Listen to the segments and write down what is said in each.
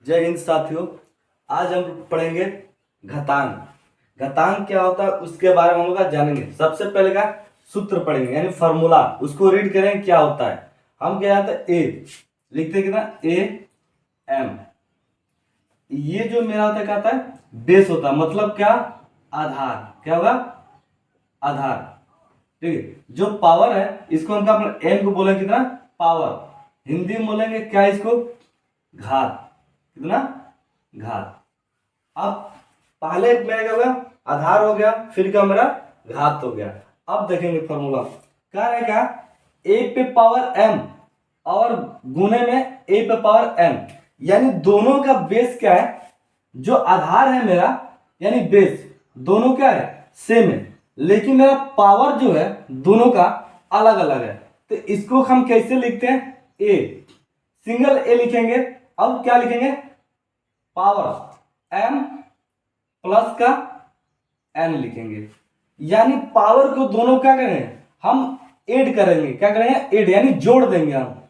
जय हिंद साथियों। आज हम पढ़ेंगे घातांक। घातांक क्या होता है उसके बारे में हम लोग जानेंगे। सबसे पहले का सूत्र पढ़ेंगे यानी फॉर्मूला, उसको रीड करें क्या होता है। हम क्या आता है ए लिखते हैं कितना ए एम। ये जो मेरा होता है क्या होता है बेस होता है, मतलब क्या आधार। क्या होगा आधार। ठीक है। जो पावर है इसको हम क्या एम को बोलेंगे कितना पावर। हिंदी में बोलेंगे क्या इसको घात। कितना घात। अब पहले मेरा क्या हो गया आधार हो गया, फिर क्या मेरा घात हो गया। अब देखेंगे फॉर्मूला क्या रहेगा ए पे पावर एम और गुने में ए पे पावर एम, यानी दोनों का बेस क्या है। जो आधार है मेरा यानी बेस दोनों क्या है सेम है, लेकिन मेरा पावर जो है दोनों का अलग अलग है। तो इसको हम कैसे लिखते हैं ए सिंगल ए लिखेंगे। अब क्या लिखेंगे पावर एम प्लस का एन लिखेंगे, यानी पावर को दोनों क्या करेंगे हम ऐड करेंगे। क्या करेंगे ऐड यानी जोड़ देंगे हम।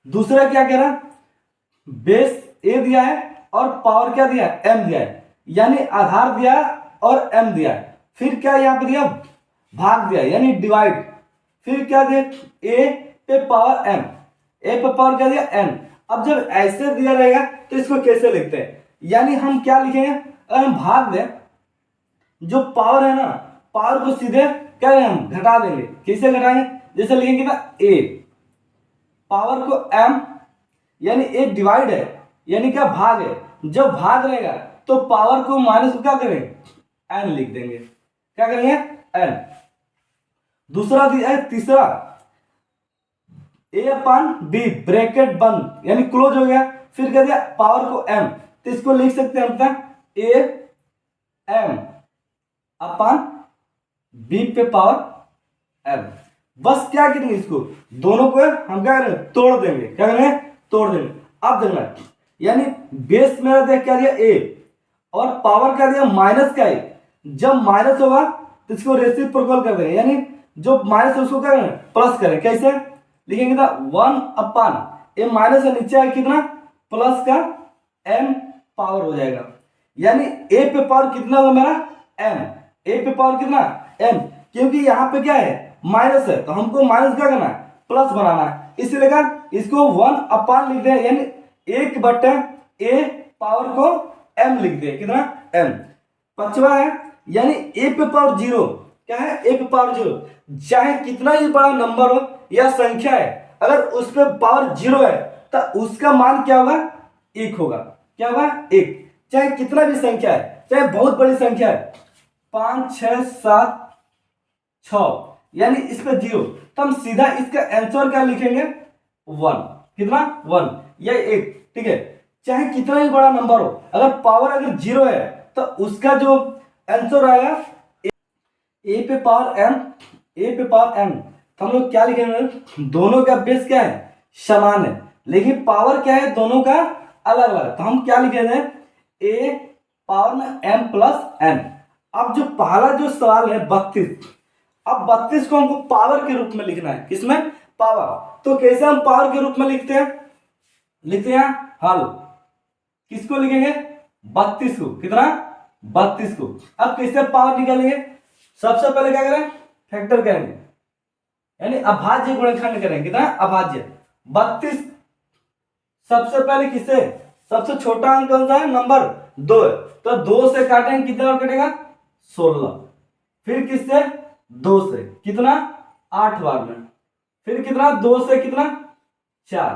दूसरा क्या कह रहा बेस ए दिया है और पावर क्या दिया है एम दिया है, यानी आधार दिया है और एम दिया है। फिर क्या यहां पर दिया भाग दिया यानी डिवाइड। फिर क्या दिया ए पे पावर एम, ए पे पावर क्या दिया एन। अब जब ऐसे दिया रहेगा तो इसको कैसे लिखते हैं, यानी हम क्या लिखेंगे अगर हम भाग दें जो पावर है ना पावर को सीधे क्या है हम घटा देंगे। कैसे घटाएंगे जैसे लिखेंगे ना ए पावर को एम यानी ए डिवाइड है यानी क्या भाग है। जब भाग रहेगा तो पावर को माइनस क्या करेंगे एन लिख देंगे। क्या करेंगे एन। दूसरा दिया है तीसरा ए अपान बी ब्रैकेट बंद यानी क्लोज हो गया। फिर क्या दिया पावर को एम, तो इसको लिख सकते हैं हम ए एम अपान बी पे पावर एम। बस क्या करेंगे इसको दोनों को हम क्या करेंगे तोड़ देंगे। क्या करेंगे तोड़ देंगे। अब देखना यानी बेस मेरा दिया क्या दिया ए और पावर क्या दिया माइनस का है। जब माइनस होगा तो इसको रेसिप्रोकल कर देंगे, यानी जो माइनस है उसको क्या करेंगे प्लस करें। कैसे लिखेंगे था वन अपान ए माइनस है नीचे आएगा कितना प्लस का एम पावर हो जाएगा। यानी ए पे पावर कितना होगा मेरा एम, ए पे पावर कितना एम, क्योंकि यहाँ पे क्या है माइनस है तो हमको माइनस क्या करना है प्लस बनाना है। इसलिए इसको वन अपान लिख दे यानी एक बटे ए पावर को एम लिख दे कितना एम। पांचवा है यानी ए पे पावर जीरो। क्या है ए पे पावर जीरो, चाहे कितना ही बड़ा नंबर हो या संख्या है अगर उस पर पावर जीरो है तो उसका मान क्या होगा एक होगा। क्या होगा एक, चाहे कितना भी संख्या है, चाहे बहुत बड़ी संख्या है 5 6 7 6 यानी इस पे जीरो, तो हम सीधा इसका आंसर क्या लिखेंगे वन। कितना वन या एक। ठीक है, चाहे कितना ही बड़ा नंबर हो अगर पावर अगर जीरो है तो उसका जो आंसर आएगा ए पे पावर एम, ए पे पावर एम। तो हम लोग क्या लिखेंगे दोनों का बेस क्या है समान है लेकिन पावर क्या है दोनों का अलग अलग। तो हम क्या लिखेंगे ए पावर में एम प्लस एन। अब जो पहला जो सवाल है 32, अब 32 को हमको पावर के रूप में लिखना है। किसमें पावर। तो कैसे हम पावर के रूप में लिखते हैं हल किसको लिखेंगे 32 को। कितना 32 को। अब कैसे पावर निकालेंगे, सबसे पहले क्या करें फैक्टर करेंगे यानी अभाज्य गुणनखंड करेंगे। कितना अभाज्य 32 सबसे पहले किससे सबसे छोटा अंक कौन सा है नंबर 2 है तो 2 से काटेंगे कितना और कटेगा 16। फिर किससे 2 से कितना 8 बार में। फिर कितना 2 से कितना 4,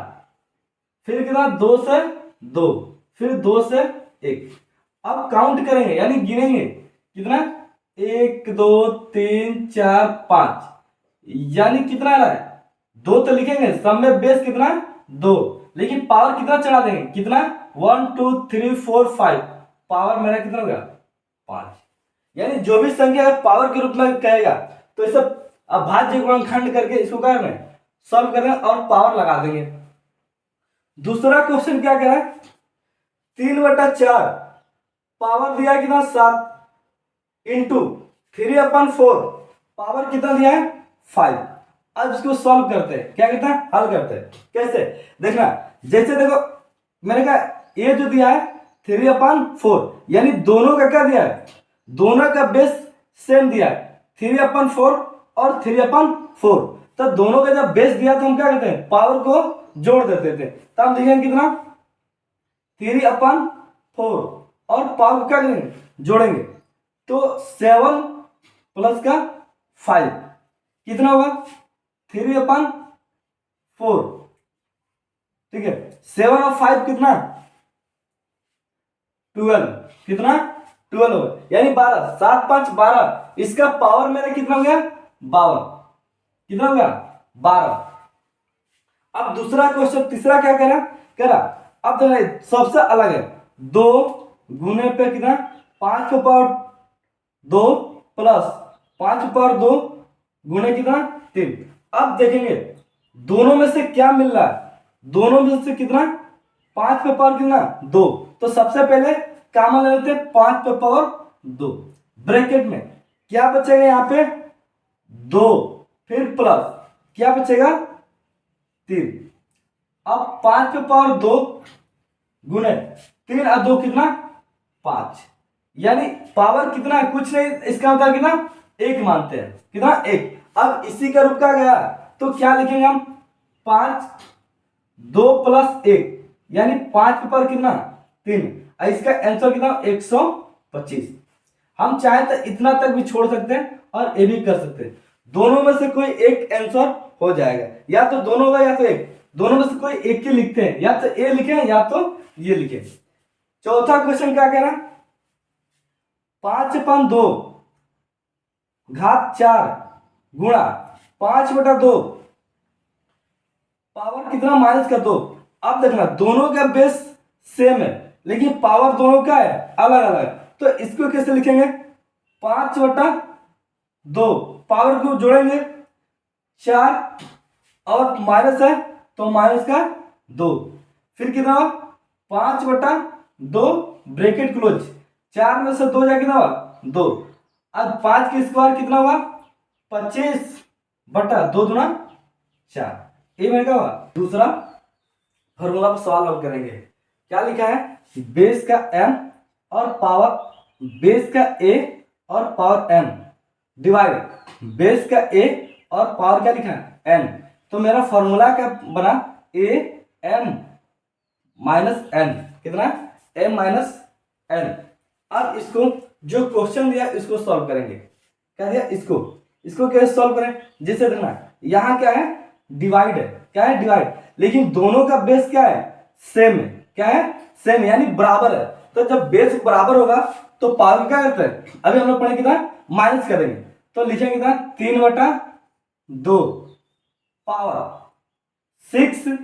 फिर कितना 2 से 2, फिर 2 से 1। अब काउंट करेंगे यानी गिनेंगे कितना 1 2 3 4 5 यानी कितना आ रहा है 2 तो लिखेंगे सब में बेस कितना 2 लेकिन पावर कितना चढ़ा देंगे कितना 1 2 3 4 5 पावर मेरा कितना हो गया 5। यानी जो भी संख्या पावर के रूप में कहेगा तो इसे अभाज्य गुणनखंड करके इसको क्या करें सॉल्व करें और पावर लगा देंगे। दूसरा क्वेश्चन क्या कह रहा है 3/4 पावर दिया कितना 7 इंटू 3/4 पावर कितना दिया है 5। अब इसको सॉल्व करते हैं। क्या करते हैं हल करते हैं। कैसे देखना जैसे देखो मैंने कहा ए जो दिया है 3/4, यानी दोनों का क्या दिया है, दोनों का बेस सेम दिया है 3/4 और 3/4। तो दोनों का जब बेस दिया तो हम क्या करते हैं, पावर को जोड़ देते थे। तो हम देखेंगे कितना 3/4 और पावर को क्या करेंगे, जोड़ेंगे। तो 7 प्लस का 5 कितना होगा 3/4, ठीक है। 7 और 5 कितना 12, कितना 12 होगा, यानी 12, 7 5 12, इसका पावर मेरा कितना हो गया 52, कितना हो गया 12। अब दूसरा क्वेश्चन, तीसरा क्या कह रहा अब तो सबसे अलग है, 2 गुने पे कितना 5/2 प्लस 5/2 गुने कितना 3। अब देखेंगे दोनों में से क्या मिल रहा है, दोनों में से कितना 5/2 कितना 2, तो सबसे पहले कॉमन ले लेते हैं 5/2, ब्रैकेट में क्या बचेगा यहाँ पे 2, फिर प्लस क्या बचेगा 3। अब 5/2 गुने 3 और 2 कितना 5, यानी पावर कितना है कुछ नहीं, इसका मतलब कितना 1 मानते हैं, कितना 1। अब इसी का रूप का गया तो क्या लिखेंगे हम 5 2 प्लस 1, यानी 5 पर कितना 3, इसका आंसर कितना 125। हम चाहे तो इतना तक भी छोड़ सकते हैं और ये भी कर सकते हैं, दोनों में से कोई एक आंसर हो जाएगा, या तो दोनों का या तो एक, दोनों में से कोई एक ही लिखते हैं, या तो ए लिखे या तो ये लिखे। चौथा क्वेश्चन क्या कह रहा है 5/2 घात 4 गुणा 5/2 पावर कितना -2। अब देखना दोनों का बेस सेम है लेकिन पावर दोनों का है अलग अलग, तो इसको कैसे लिखेंगे 5/2 पावर को जोड़ेंगे 4 और माइनस है तो माइनस का 2, फिर कितना 5/2 ब्रैकेट क्लोज, 4 में से 2 जाए कितना 2, अब 5 के स्क्वायर कितना हुआ 25/2 दूना 4, ये मेरे का हुआ। दूसरा फॉर्मूला पर सवाल हल करेंगे, क्या लिखा है बेस का m और पावर बेस का a और पावर m डिवाइड बेस का a और पावर क्या लिखा है n। तो मेरा फॉर्मूला क्या बना a m माइनस n, कितना m माइनस n। अब इसको जो क्वेश्चन दिया इसको सॉल्व करेंगे, क्या दिया इसको कैसे सॉल्व करें, जैसे देखना यहाँ क्या है डिवाइड है, क्या है डिवाइड, लेकिन दोनों का बेस क्या है सेम है, क्या है सेम यानी बराबर है। तो जब बेस बराबर होगा तो पावर क्या करते हैं, अभी हम लोग पढ़े कितना माइनस करेंगे, तो लिखेंगे कितना 3/2 पावर 6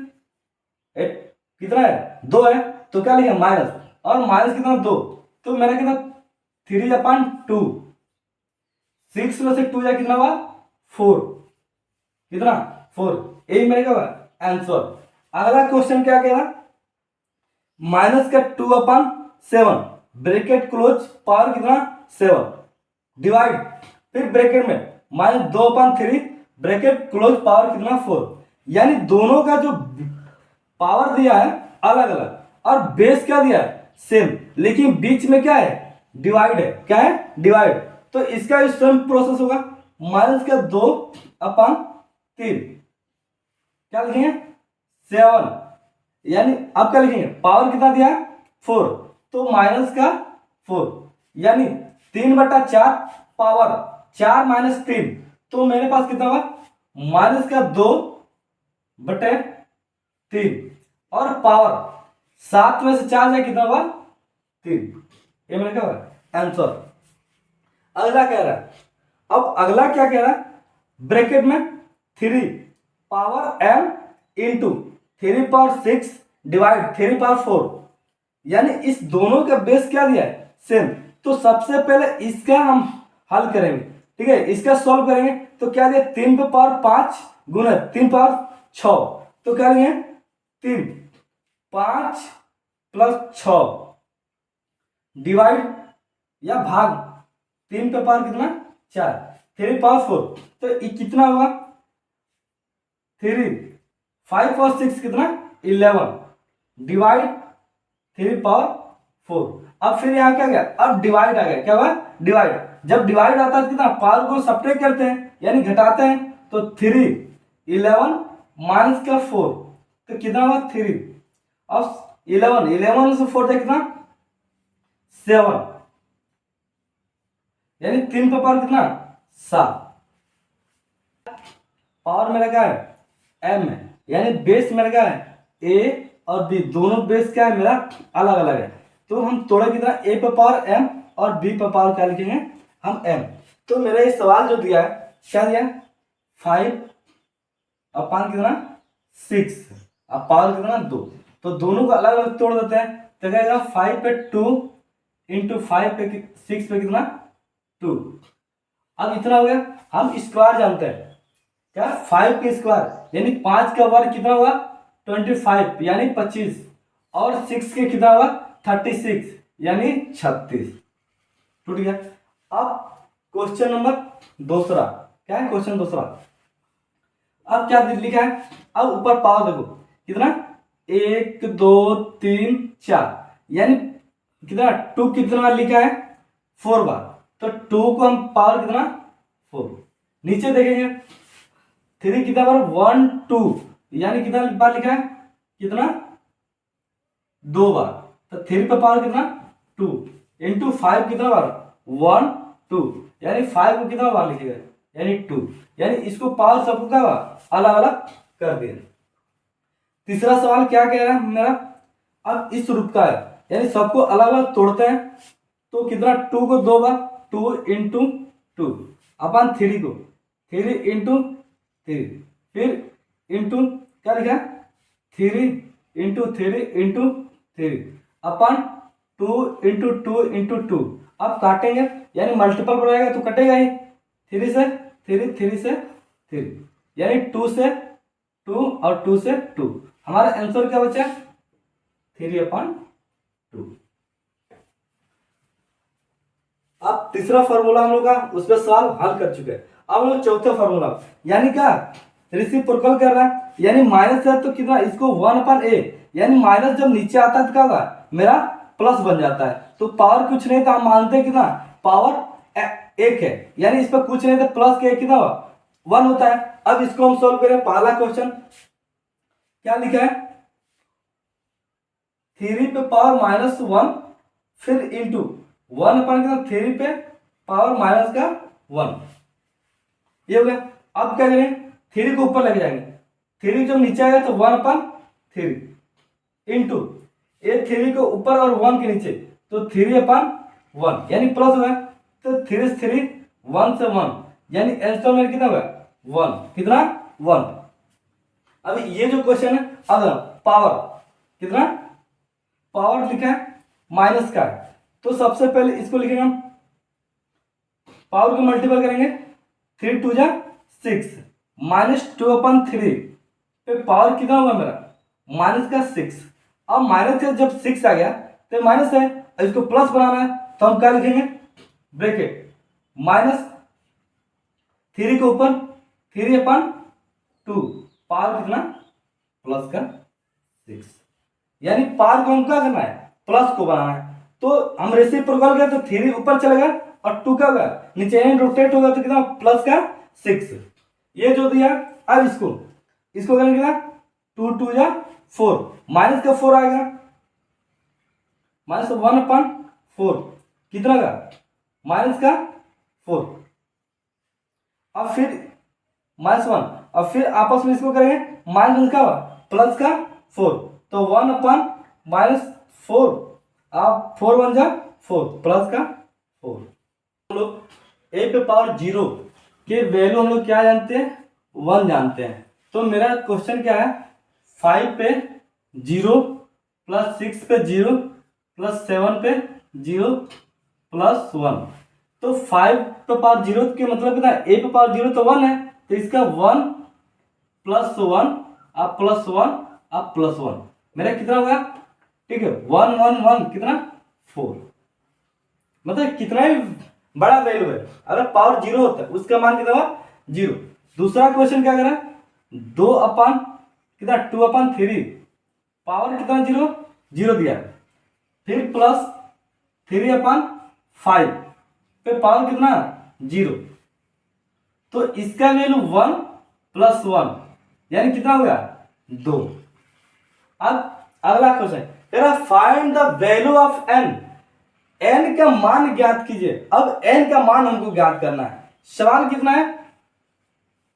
कितना है 2 है, तो क्या लिखे माइनस, और माइनस कितना 2, तो मेरा कितना 3/2, 6 में से 2 जाए कितना हुआ 4, कितना 4, यही मेरे का आंसर। अगला क्वेश्चन क्या कह रहा माइनस का 2/7 ब्रैकेट क्लोज पावर कितना 7 डिवाइड, फिर ब्रैकेट में -2/3 ब्रैकेट क्लोज पावर कितना 4, यानी दोनों का जो पावर दिया है अलग अलग और बेस क्या दिया है सेम, लेकिन बीच में क्या है डिवाइड है, क्या है डिवाइड, तो इसका सेम प्रोसेस होगा माइनस का 2/3 क्या लिखेंगे 7, यानी अब क्या लिखेंगे पावर कितना दिया 4, तो माइनस का 4, यानी 3/4 पावर 4 - 3, तो मेरे पास कितना हुआ माइनस का 2/3 और पावर 7 में से 4 जाए कितना हुआ 3, ये मैंने क्या आंसर। अगला कह रहा है, अब अगला क्या कह रहा है ब्रैकेट में 3 पावर m इंटू 3/6 डिवाइड 3/4, यानी इस दोनों का बेस क्या दिया है सेम, तो सबसे पहले इसका हम हल करेंगे, ठीक है, इसका सॉल्व करेंगे तो क्या दिया 3/5 गुना 3/6, तो क्या लेंगे 3 5 + 6 डिवाइड या भाग 3/5 कितना 4 3/4, तो ये कितना हुआ 3 5 और 6 कितना 11 डिवाइड 3 पावर 4। अब फिर यहाँ क्या गया, अब डिवाइड आ गया, क्या हुआ डिवाइड। जब डिवाइड आता है कितना, पावर को सब्ट्रैक्ट करते हैं यानी घटाते हैं, तो 3 11 माइनस का 4 तो कितना हुआ 3। अब 11 से 4 कितना 7, यानी 3 पे पावर कितना 7। पावर मेरा क्या है m है, यानी बेस मेरा क्या है a और b, दोनों बेस क्या है मेरा अलग अलग है। तो हम तोड़े कितना a पे पावर m और b पे पावर क्या लिखेंगे हम m। तो मेरा ये सवाल जो दिया है क्या दिया 5 अपान कितना 6 अब पावर कितना 2, तो दोनों को अलग अलग तोड़ देते हैं तो क्या आएगा 5 पे 2 इंटू 5 पे 6 पे कितना 2। अब इतना हो गया, हम स्क्वायर जानते हैं क्या 5 के स्क्वायर यानी 5 का वर्ग कितना हुआ 25 यानी 25 और 6 के कितना हुआ 36 यानी 36। टूट गया। अब क्वेश्चन नंबर दूसरा क्या है, क्वेश्चन दूसरा अब क्या लिखा है, अब ऊपर पावर देखो कितना 1 2 3 4 यानी कितना 2 कितना बार लिखा है 4 बार, तो 2 को हम पावर कितना 4। नीचे देखेंगे 3 कितना बार 1 2 यानी कितना बार लिखा है कितना 2 बार, तो 3 पे पावर कितना 2 इंटू 5 कितना बार 1 2 यानी 5 को कितना बार लिखेगा यानी 2, यानी इसको पावर सबको क्या अलग अलग कर दिया। तीसरा सवाल क्या कह रहा है मेरा, अब इस रूप का है यानी सबको अलग अलग तोड़ते हैं, तो कितना 2 को 2 बार 2 इंटू 2 अपन 3 को 3 इंटू 3 फिर इंटू क्या लिखा 3 इंटू 3 इंटू 3 अपन 2 इंटू 2 इंटू 2। अब काटेंगे यानी मल्टीपल पर रहेगा तो कटेगा ही 3 से 3 से 3 यानी 2 से 2 और 2 से 2। हमारा आंसर क्या बचा 3/2। अब तीसरा फॉर्मूला हम लोग का उस पर सवाल हल कर चुके हैं। अब हम लोग चौथे फॉर्मूला यानी क्या रेसिप्रोकल कर रहा है यानी माइनस है तो कितना इसको 1/a यानी माइनस जब नीचे आता है तो क्या होगा मेरा प्लस बन जाता है, तो पावर कुछ नहीं तो हम मानते हैं कितना पावर 1 है यानी इस पर कुछ नहीं तो प्लस के कितना 1 होता है। अब इसको हम सॉल्व करें, पहला क्वेश्चन क्या लिखा है 3 पे पावर -1 फिर इंटू 1/3 पे पावर माइनस का 1 ये हो गया। अब क्या करें 3 को ऊपर लेके जाएंगे, 3 जब नीचे आएगा तो 1/3 इंटू ये 3 को ऊपर और 1 के नीचे तो 3/1 यानी प्लस हुआ, तो 3 से 3 1 से 1 यानी आंसर में कितना हुआ 1 कितना 1। अब ये जो क्वेश्चन है अब पावर कितना पावर लिखा है माइनस का है, तो सबसे पहले इसको लिखेंगे हम पावर को मल्टीपल करेंगे 3 2 जा 6 -2/3 पे पावर कितना होगा मेरा माइनस का 6। अब माइनस का जब 6 आ गया तो माइनस है, इसको प्लस बनाना है तो हम क्या लिखेंगे ब्रैकेट -3 के ऊपर 3/2 पावर कितना प्लस का 6 यानी पावर को हम क्या करना है प्लस को बनाना है। तो हम रेसिप्रोकल गया तो 3 ऊपर चलेगा और 2 का होगा नीचे रोटेट होगा तो कितना प्लस का 6 ये जो दिया। अब इसको करेंगे कितना 2 2 जा 4 माइनस का 4 आएगा -1/4 कितना का माइनस का 4। अब फिर -1 अब फिर आपस में इसको करेंगे माइनस का प्लस का 4 तो 1/-4 अब 4 1 जा 4 प्लस का 4। हम लोग a पे पावर 0 के वैल्यू हम लोग क्या जानते हैं 1 जानते हैं। तो मेरा क्वेश्चन क्या है 5 पे 0 प्लस 6 पे 0 प्लस 7 पे 0 प्लस 1, तो 5 पे पावर 0 के मतलब कितना a पे पावर 0 तो 1 है, तो इसका 1 प्लस 1 अब प्लस 1 अब प्लस 1 मेरा कितना होगा ठीक है 1 1 1 कितना 4, मतलब कितना ही बड़ा वैल्यू है। अगर पावर 0 होता है उसका मान कितना हुआ 0। दूसरा क्वेश्चन क्या करा 2/कितना 2/3 पावर कितना 0 0 दिया फिर प्लस 3/5 पे पावर कितना 0, तो इसका वैल्यू 1 + 1 यानी कितना हो गया 2। अब अगला क्वेश्चन कह रहा find the value of n, n का मान ज्ञात कीजिए। अब n का मान हमको ज्ञात करना है। सवाल कितना है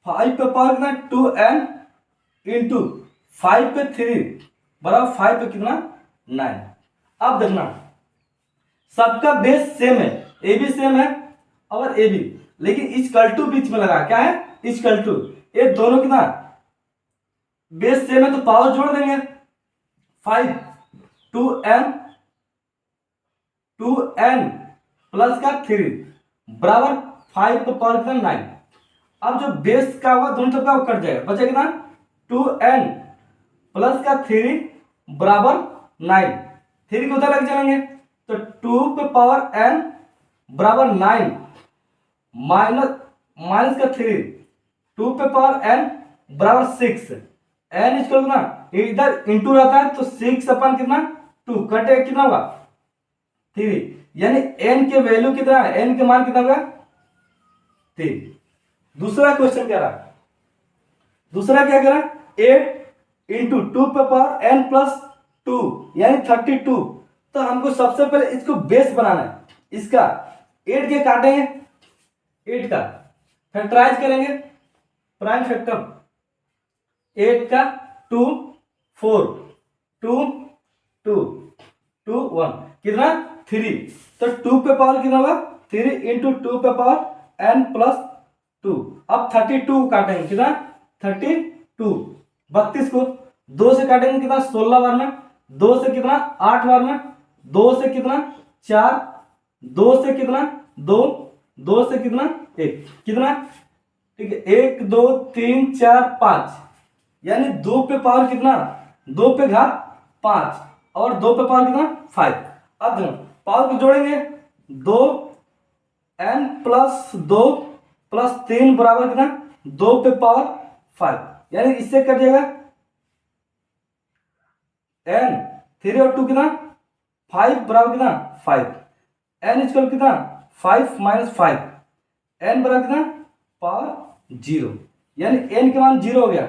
5 पे पावर कितना 2n इंटू 5 पे 3 बराबर 5 पे कितना 9। अब देखना सबका बेस सेम है, ए बी सेम है और ए बी, लेकिन इक्वल टू बीच में लगा, क्या है इक्वल टू, ये दोनों कितना बेस सेम है तो पावर जोड़ देंगे 5 2n प्लस का 3 बराबर 5 पे पावर कितना 9। अब जो बेस का होगा दोनों तरफ का कट जाएगा, बचा कितना 2n प्लस का 3 बराबर 9, 3 को उधर लग जाएंगे तो 2 पे पावर n बराबर 9 माइनस का 3, 2 पे पावर n बराबर 6, n इक्वल कितना इधर इंटू रहता है तो 6 अपन कितना 2 कटे कितना होगा 3, यानी n के वैल्यू कितना है, n के मान कितना होगा 3। दूसरा क्वेश्चन कह रहा, दूसरा क्या कह रहा 8 इंटू 2 पे पावर n प्लस 2 यानी 32। तो हमको सबसे पहले इसको बेस बनाना है, इसका 8 के काटेंगे, 8 का फैक्टराइज करेंगे, प्राइम फैक्टर 8 का 2 4 2 2 2 1 कितना 3, तो 2 पे पावर कितना होगा 3 इंटू 2 पे पावर n प्लस 2। अब 32 काटेंगे कितना 32, 32 को 2 से काटेंगे कितना 16 बार में, 2 से कितना 8 बार में, 2 से कितना 4, 2 से कितना 2, 2 से कितना 1 कितना, ठीक है 1 2 3 4 5 यानी 2 पे पावर कितना 2 पे घात 5 और 2 पे पावर कितना 5। अब देखो पावर को जोड़ेंगे 2n प्लस 2 प्लस 3 बराबर कितना 2 पे पावर 5, यानी इससे कट जाएगा n 3 और 2 कितना 5 बराबर कितना 5, n इक्वल कितना 5 माइनस 5, n बराबर कितना पावर 0, यानी n के मान 0 हो गया।